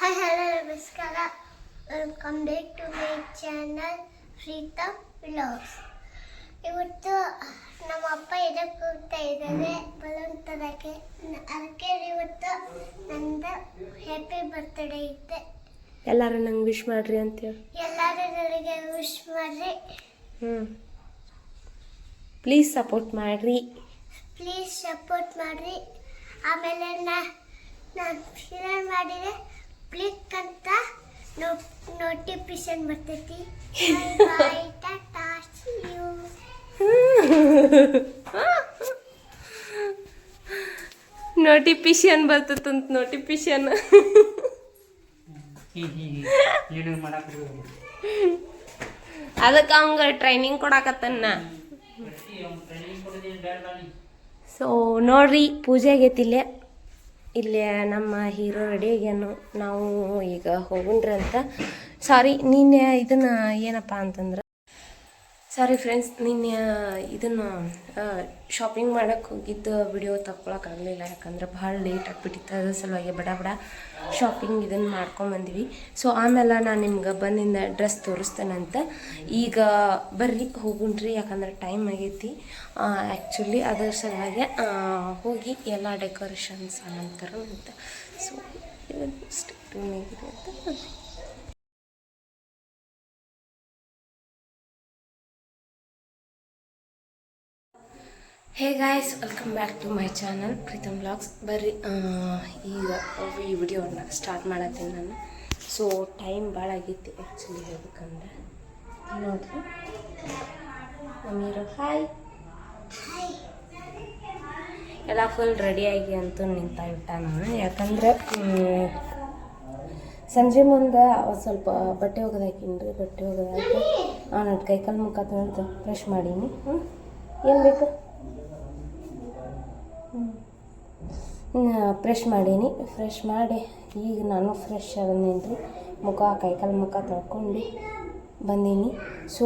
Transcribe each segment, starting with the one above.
Hi hello ನಮಸ್ಕಾರ. Welcome back to my channel Preeta vlogs. ಇವತ್ತು ನಮ್ಮ ಅಪ್ಪ ಇದಕ್ಕೆ ಹೋಗ್ತಾ ಇದ್ದಾರೆ ಬಲೂನ್ ತರಕ್ಕೆ. ಅದಕ್ಕೆ ಇವತ್ತು ನಂದು ಹ್ಯಾಪಿ ಬರ್ತ್ಡೇ ಇತ್ತೆ. ಎಲ್ಲರೂ ನಂಗೆ ವಿಶ್ ಮಾಡ್ರಿ ಅಂತೇಳಿ. ಎಲ್ಲರೂ ನನಗೆ ವಿಶ್ ಮಾಡ್ರಿ. ಪ್ಲೀಸ್ ಸಪೋರ್ಟ್ ಮಾಡ್ರಿ. ಆಮೇಲೆ ನಾನು ಶೇರ್ ಮಾಡಿದರೆ ಕ್ಲಿಕ್ ಅಂತ ನೋಟಿಫಿಕೇಶನ್ ಬರ್ತೈತಿ. ಬಾಯ್ ಟಾಟಾ ಸಿ ಯು. ನೋಟಿಫಿಕೇಶನ್ ಬರ್ತದಂತ. ನೋಟಿಫಿಕೇಶನ್ ಅದಕ್ಕೆ ಅವಂಗ ಟ್ರೈನಿಂಗ್ ಕೊಡಾಕತ್ತನ್ನ. ಸೊ ನೋಡ್ರಿ, ಪೂಜೆ ಆಗೈತಿಲ್ಲೇ. ಇಲ್ಲೇ ನಮ್ಮ ಹೀರೋ ರೆಡಿ ಆಗ್ಯಾನು. ನಾವು ಈಗ ಹೋಗುಣ್ರಿ ಅಂತ. ಸಾರಿ, ನಿನ್ನೆ ಇದನ್ನು ಏನಪ್ಪ ಅಂತಂದ್ರೆ, ಸಾರಿ ಫ್ರೆಂಡ್ಸ್, ನಿನ್ನೆ ಇದನ್ನು ಶಾಪಿಂಗ್ ಮಾಡೋಕ್ಕೆ ಹೋಗಿದ್ದು ವಿಡಿಯೋ ತಗೊಳಕ್ಕಾಗಲಿಲ್ಲ. ಯಾಕಂದ್ರೆ ಭಾಳ ಲೇಟ್ ಆಗಿಬಿಟ್ಟಿತ್ತು. ಅದ್ರ ಸಲುವಾಗಿ ಬಡ ಬಡ ಶಾಪಿಂಗ್ ಇದನ್ನು ಮಾಡ್ಕೊಂಬಂದ್ವಿ. ಸೊ ಆಮೇಲೆ ನಾನು ನಿಮ್ಗೆ ಬಂದಿಂದ ಡ್ರೆಸ್ ತೋರಿಸ್ತೇನಂತ. ಈಗ ಬರ್ರಿ ಹೋಗುಣ್ರಿ, ಯಾಕಂದ್ರೆ ಟೈಮ್ ಆಗೈತಿ. ಆ್ಯಕ್ಚುಲಿ ಅದರ ಸಲುವಾಗಿ ಹೋಗಿ ಎಲ್ಲ ಡೆಕೋರೇಷನ್ಸ್ ನಂತರ ಅಂತ. ಸೊ ಸ್ಟೇಟೂನಿಗಿದೆ ಅಂತ. Hey guys, welcome back to my channel Pritam vlogs. ಬರ್ರಿ, ಈಗ ಈ ವಿಡಿಯೋನ ಸ್ಟಾರ್ಟ್ ಮಾಡತ್ತೀನಿ ನಾನು. ಸೊ ಟೈಮ್ ಭಾಳ ಆಗೈತಿ ಆ್ಯಕ್ಚುಲಿ ಹೇಳ್ಬೇಕಂದ್ರೆ. ನೋಡ್ರಿ ನಮ್ಮೀರು ಹಾಯ್ ಎಲ್ಲ ಫುಲ್ ರೆಡಿಯಾಗಿ ಅಂತೂ ನಿಂತ ಬಿಟ್ಟ ನಾನು. ಯಾಕಂದ್ರೆ ಸಂಜೆ ಮುಂದೆ ಸ್ವಲ್ಪ ಬಟ್ಟೆ ಒಗೆದಾಕಿನ್ರಿ. ಬಟ್ಟೆ ಒಗೆದಾಕಿ ನಾನು ಕೈಕಾಲು ಮುಖ ತೊಳೆದು ಫ್ರೆಶ್ ಮಾಡೀನಿ. ಏನು ಬೇಕು ಫ್ರೆಶ್ ಮಾಡೀನಿ. ಫ್ರೆಶ್ ಮಾಡಿ ಈಗ ನಾನು ಫ್ರೆಶ್ ಬಂದೀನಿ. ಕೈಕಾಲು ಮುಖ ತೊಳ್ಕೊಂಡು ಬಂದೀನಿ. ಸೊ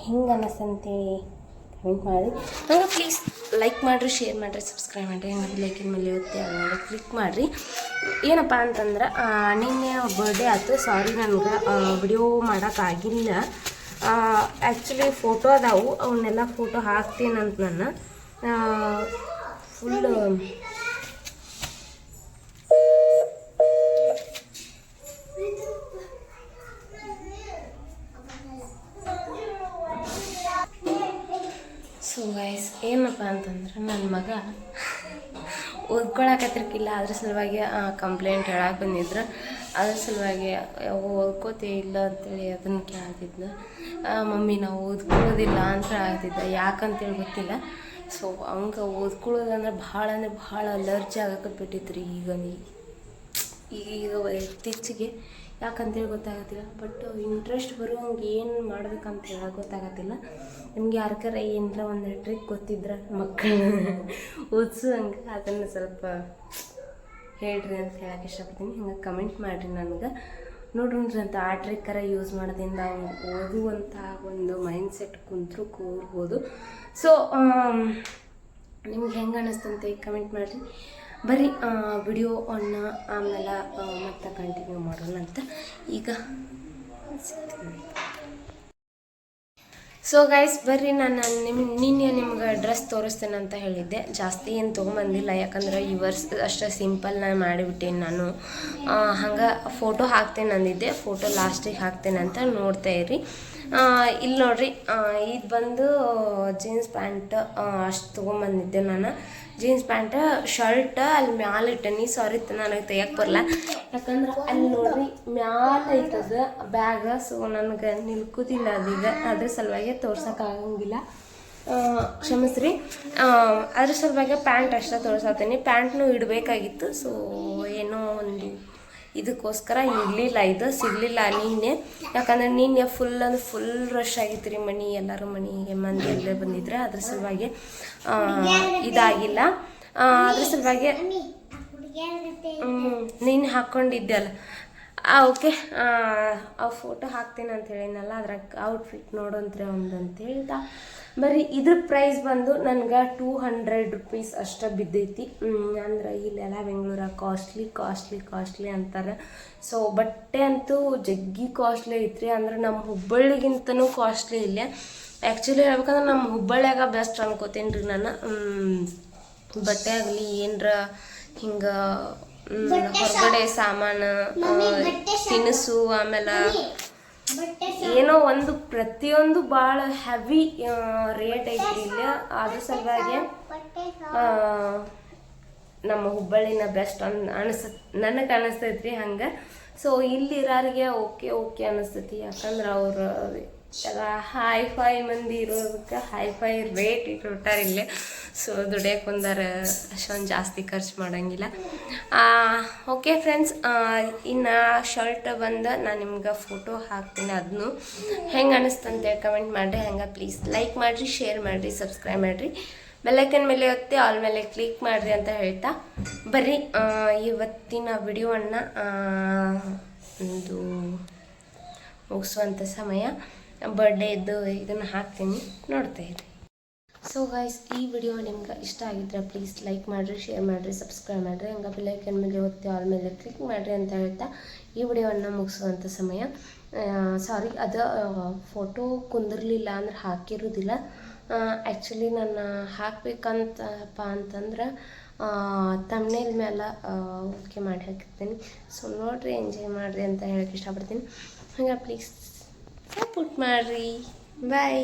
ಹೆಂಗೆ ಅನ್ನಿಸ್ತಂತೇಳಿ ಕಮೆಂಟ್ ಮಾಡಿ. ಹಂಗೆ ಪ್ಲೀಸ್ ಲೈಕ್ ಮಾಡಿರಿ, ಶೇರ್ ಮಾಡಿರಿ, ಸಬ್ಸ್ಕ್ರೈಬ್ ಮಾಡಿರಿ. ಹಂಗೆ ಲೈಕಿನ ಮೇಲೆ ಇರುತ್ತೆ ಆಮೇಲೆ ಕ್ಲಿಕ್ ಮಾಡಿರಿ. ಏನಪ್ಪ ಅಂತಂದ್ರೆ, ನಿನ್ನೆ ಬರ್ಡೇ ಆಯ್ತು. ಸಾರಿ, ನನಗೆ ವಿಡಿಯೋ ಮಾಡೋಕ್ಕಾಗಿಲ್ಲ. ಆ್ಯಕ್ಚುಲಿ ಫೋಟೋ ಅದಾವು, ಅವನ್ನೆಲ್ಲ ಫೋಟೋ ಹಾಕ್ತೀನಂತ ನಾನು ಫುಲ್ ಸೊ ಗೈಸ್, ಏನಪ್ಪ ಅಂತಂದ್ರೆ, ನನ್ನ ಮಗ ಓದ್ಕೊಳಕತ್ತಿರ್ಕಿಲ್ಲ. ಅದ್ರ ಸಲುವಾಗಿ ಕಂಪ್ಲೇಂಟ್ ಹೇಳಕ್ಕೆ ಬಂದಿದ್ರು. ಅದ್ರ ಸಲುವಾಗಿ ಓದ್ಕೋತೇ ಇಲ್ಲ ಅಂತೇಳಿ ಅದನ್ನು ಕೇಳ್ತಿದ್ಲು. ಮಮ್ಮಿ ನಾವು ಓದ್ಕೊಳ್ಳೋದಿಲ್ಲ ಅಂತ ಹೇಳ್ತಿದ್ದ. ಯಾಕಂತೇಳಿ ಗೊತ್ತಿಲ್ಲ. ಸೊ ಅವಂಗೆ ಓದ್ಕೊಳ್ಳೋದಂದ್ರೆ ಭಾಳ ಅಲರ್ಜಿ ಆಗಕ್ಕೆ ರೀ ಈಗ ಇತ್ತೀಚೆಗೆ. ಯಾಕಂತೇಳಿ ಗೊತ್ತಾಗತ್ತಿಲ್ಲ. ಬಟ್ ಇಂಟ್ರೆಸ್ಟ್ ಬರುವಂಗೆ ಏನು ಮಾಡ್ಬೇಕಂತ ಹೇಳಿ ಗೊತ್ತಾಗತ್ತಿಲ್ಲ. ನಿಮ್ಗೆ ಯಾರ್ಗಾರ ಏನರ ಒಂದು ಟ್ರಿಕ್ ಗೊತ್ತಿದ್ರೆ ಮಕ್ಕಳನ್ನ ಓದಿಸೋಂಗೆ ಅದನ್ನು ಸ್ವಲ್ಪ ಹೇಳ್ರಿ ಅಂತ ಹೇಳಕ್ಕೆ ಇಷ್ಟಪಡ್ತೀನಿ. ಹಿಂಗೆ ಕಮೆಂಟ್ ಮಾಡಿರಿ ನನಗೆ. ನೋಡ್ರಿ ಅಂತ ಆ ಟ್ರಿಕ್ಕರ ಯೂಸ್ ಮಾಡೋದ್ರಿಂದ ಅವ್ನು ಓದುವಂಥ ಒಂದು ಮೈಂಡ್ಸೆಟ್ ಕೂರ್ಬೋದು. ಸೊ ನಿಮ್ಗೆ ಹೆಂಗೆ ಅನ್ನಿಸ್ತಂತೆ ಕಮೆಂಟ್ ಮಾಡಿರಿ. ಬರೀ ವಿಡಿಯೋವನ್ನು ಆಮೇಲೆ ಮತ್ತೆ ಕಂಟಿನ್ಯೂ ಮಾಡೋಣ ಅಂತ ಈಗ ಸಿಗ್ತೀನಿ. ಸೊ ಗೈಸ್, ಬರ್ರಿ, ನಾನು ನಿನ್ನೆ ನಿಮ್ಗೆ ಡ್ರೆಸ್ ತೋರಿಸ್ತೇನೆ ಅಂತ ಹೇಳಿದ್ದೆ. ಜಾಸ್ತಿ ಏನು ತೊಗೊಂಬಂದಿಲ್ಲ, ಯಾಕಂದ್ರೆ ಈ ವರ್ಷ ಅಷ್ಟೇ ಸಿಂಪಲ್ ನಾನು ಮಾಡಿಬಿಟ್ಟೇನೆ ನಾನು. ಹಂಗೆ ಫೋಟೋ ಹಾಕ್ತೇನೆ ಅಂದಿದ್ದೆ. ಫೋಟೋ ಲಾಸ್ಟಿಗೆ ಹಾಕ್ತೇನೆ ಅಂತ ನೋಡ್ತಾ ಇರಿ. ಇಲ್ಲಿ ನೋಡ್ರಿ, ಇದು ಬಂದು ಜೀನ್ಸ್ ಪ್ಯಾಂಟ್ ಅಷ್ಟು ತೊಗೊಂಬಂದಿದ್ದೆ ನಾನು. ಜೀನ್ಸ್ ಪ್ಯಾಂಟ್ ಶರ್ಟ್ ಅಲ್ಲಿ ಮ್ಯಾಲೆ ಇಟ್ಟನಿ. ಸಾರಿ, ನನಗೆ ತೆಗಿಯಕ್ಕೆ ಬರಲ್ಲ. ಯಾಕಂದ್ರೆ ಅಲ್ಲಿ ನೋಡ್ರಿ ಮ್ಯಾಲೆ ಐತದ ಬ್ಯಾಗ್. ಸೊ ನನಗೆ ನಿಲ್ಕೋದಿಲ್ಲ ಅದೀಗ. ಅದ್ರ ಸಲುವಾಗಿ ತೋರ್ಸೋಕ್ಕಾಗಂಗಿಲ್ಲ, ಕ್ಷಮಿಸ್ರಿ. ಅದ್ರ ಸಲುವಾಗಿ ಪ್ಯಾಂಟ್ ಅಷ್ಟೇ ತೋರ್ಸತ್ತೀನಿ. ಪ್ಯಾಂಟ್ನೂ ಇಡಬೇಕಾಗಿತ್ತು. ಸೊ ಏನೋ ಒಂದು ಇದಕ್ಕೋಸ್ಕರ ಇರಲಿಲ್ಲ, ಇದು ಸಿಗಲಿಲ್ಲ ನಿನ್ನೆ. ಯಾಕಂದ್ರೆ ನಿನ್ನೆ ಫುಲ್ ರಶ್ ಆಗಿತ್ತು ರೀ. ಎಲ್ಲರೂ ಮನೆಗೆ ಮಂದಿ ಎಲ್ಲೇ ಬಂದಿದ್ರೆ ಅದ್ರ ಸಲುವಾಗಿ ಇದಾಗಿಲ್ಲ. ಅದ್ರ ಸಲುವಾಗಿ ನೀನು ಹಾಕ್ಕೊಂಡಿದ್ದೆ ಅಲ್ಲ, ಓಕೆ ಆ ಫೋಟೋ ಹಾಕ್ತೀನಿ ಅಂತ ಹೇಳಿನಲ್ಲ, ಅದ್ರಾಗ ಔಟ್ಫಿಟ್ ನೋಡೋಂತ್ರಿ ಒಂದು ಅಂತ ಹೇಳ್ತಾ ಬರೀ ಇದ್ರ ಪ್ರೈಸ್ ಬಂದು ನನಗೆ 200 ರೂಪೀಸ್ ಅಷ್ಟೇ ಬಿದ್ದೈತಿ. ಅಂದ್ರೆ ಇಲ್ಲೆಲ್ಲ ಬೆಂಗಳೂರಾಗ ಕಾಸ್ಟ್ಲಿ ಅಂತಾರೆ. ಸೊ ಬಟ್ಟೆ ಅಂತೂ ಜಗ್ಗಿ ಕಾಸ್ಟ್ಲಿ ಐತ್ರಿ. ಅಂದ್ರೆ ನಮ್ಮ ಹುಬ್ಬಳ್ಳಿಗಿಂತನೂ ಕಾಸ್ಟ್ಲಿ ಇಲ್ಲ. ಆ್ಯಕ್ಚುಲಿ ಹೇಳ್ಬೇಕಂದ್ರೆ ನಮ್ಮ ಹುಬ್ಬಳ್ಳಿಯಾಗ ಬೆಸ್ಟ್ ಅನ್ಕೋತೀನಿ ರೀ ನಾನು. ಬಟ್ಟೆ ಆಗಲಿ ಏನರ ಹಿಂಗೆ ಹೊರಗಡೆ ಸಾಮಾನು, ತಿನಿಸು, ಆಮೇಲೆ ಏನೋ ಒಂದು ಪ್ರತಿಯೊಂದು ಭಾಳ ಹೆವಿ ರೇಟ್ ಐತಿ ಇಲ್ಲ. ಅದ್ರ ಸಲುವಾಗಿ ನಮ್ಮ ಹುಬ್ಬಳ್ಳಿನ ಬೆಸ್ಟ್ ನನಗೆ ಅನಿಸ್ತೈತ್ರಿ ಹಂಗೆ. ಸೊ ಇಲ್ಲಿರೋರಿಗೆ ಓಕೆ ಅನಿಸ್ತೈತಿ. ಯಾಕಂದ್ರೆ ಅವ್ರು ಹೈ ಮಂದಿ ಇರೋದಕ್ಕೆ ಹೈ ರೇಟ್ ಇಟ್ಟಿರ್ತಾರೆ ಇಲ್ಲೇ. ಸೊ ದುಡಿಯಕ್ಕೆ ಬಂದಾರ ಅಷ್ಟೊಂದು ಜಾಸ್ತಿ ಖರ್ಚು ಮಾಡೋಂಗಿಲ್ಲ. ಓಕೆ ಫ್ರೆಂಡ್ಸ್, ಇನ್ನು ಶರ್ಟ್ ಬಂದು ನಾನು ನಿಮ್ಗೆ ಫೋಟೋ ಹಾಕ್ತೀನಿ. ಅದನ್ನು ಹೆಂಗೆ ಅನ್ನಿಸ್ತಂತೇಳಿ ಕಮೆಂಟ್ ಮಾಡಿರಿ. ಹಂಗೆ ಪ್ಲೀಸ್ ಲೈಕ್ ಮಾಡಿರಿ, ಶೇರ್ ಮಾಡಿರಿ, ಸಬ್ಸ್ಕ್ರೈಬ್ ಮಾಡಿರಿ, ಬೆಲ್ಲೈಕನ್ ಮೇಲೆ ಒತ್ತಿ ಆಲ್ ಮೇಲೆ ಕ್ಲಿಕ್ ಮಾಡಿರಿ ಅಂತ ಹೇಳ್ತಾ ಬರ್ರಿ ಇವತ್ತಿನ ವಿಡಿಯೋವನ್ನು ಒಂದು ಮುಗಿಸುವಂಥ ಸಮಯ. ಬರ್ಡೇದು ಇದನ್ನು ಹಾಕ್ತೀನಿ, ನೋಡ್ತಾ ಇರಿ. ಸೊ ಗೈಸ್, ಈ ವಿಡಿಯೋ ನಿಮ್ಗೆ ಇಷ್ಟ ಆಗಿದ್ರೆ ಪ್ಲೀಸ್ ಲೈಕ್ ಮಾಡಿರಿ, ಶೇರ್ ಮಾಡಿರಿ, ಸಬ್ಸ್ಕ್ರೈಬ್ ಮಾಡಿರಿ, ಹಂಗೆ ಬೆಲ್ಲೈಕನ್ ಮೇಲೆ ಒತ್ತಿ ಆಲ್ ಮೇಲೆ ಕ್ಲಿಕ್ ಮಾಡಿರಿ ಅಂತ ಹೇಳ್ತಾ ಈ ವಿಡಿಯೋವನ್ನು ಮುಗಿಸುವಂಥ ಸಮಯ. ಸಾರಿ, ಅದು ಫೋಟೋ ಕುಂದಿರಲಿಲ್ಲ ಅಂದ್ರೆ ಹಾಕಿರೋದಿಲ್ಲ. ಆ್ಯಕ್ಚುಲಿ ನಾನು ಹಾಕ್ಬೇಕಂತಪ್ಪ ಅಂತಂದ್ರೆ ತಮ್ನೇಲ್ ಮೇಲೆ ಓಕೆ ಮಾಡಿ ಹಾಕಿರ್ತೀನಿ. ಸೊ ನೋಡಿರಿ, ಎಂಜಾಯ್ ಮಾಡಿರಿ ಅಂತ ಹೇಳಕ್ಕೆ ಇಷ್ಟಪಡ್ತೀನಿ. ಹಂಗೆ ಪ್ಲೀಸ್ ಸಪೋರ್ಟ್ ಮಾಡಿರಿ. ಬಾಯ್.